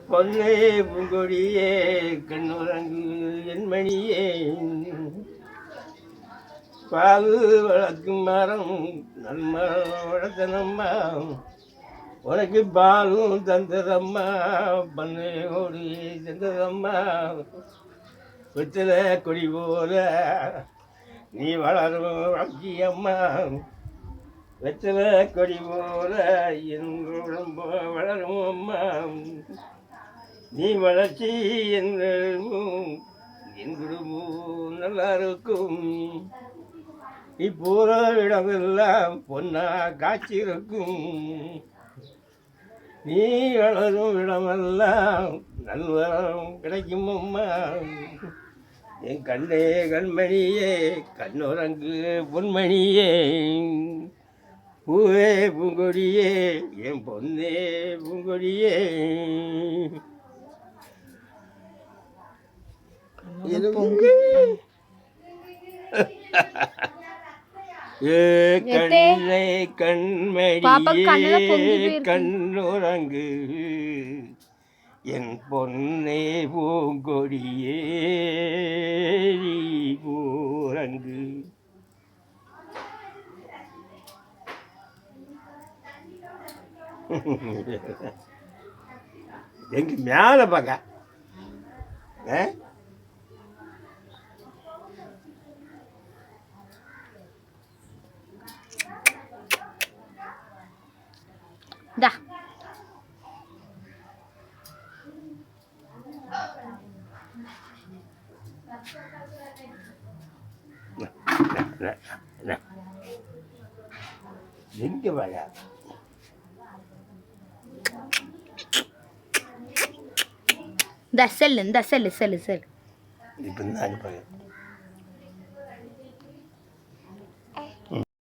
பொன்னே பூங்கொடியே கண்ணுறங்கு என் மணியே பாகு வளர்க்கும் மரம் நன்மரம் வளர்த்தனம்மா உனக்கு பாலும் தந்ததம்மா பண்ணையோடு தந்ததம்மா வெத்தல கொடி போல நீ வளரும் வளர்ச்சியம்மா வெத்தல கொடி போல என் ரொம்ப வளரும் அம்மா நீ வளர்ச்சி என் குடும்பம் நல்லா இருக்கும் நீ போற இடமெல்லாம் பொன்னா காய்ச்சிருக்கும் நீ வளரும் இடமெல்லாம் நல்வரம் கிடைக்கும் அம்மா என் கண்ணே கண்மணியே கண்ணுறங்கு பொன்மணியே பூவே பூங்கொடியே என் பொன்னே பூங்கொடியே கண்ணே கண்மணியே கண்ணுறங்கு என் பொன்னே பூங்கொடியே பூரங்கு எங்க மேல பார்க்க எங்க வாயா செல்லு செல்லு செல்லு செல்லு இப்போ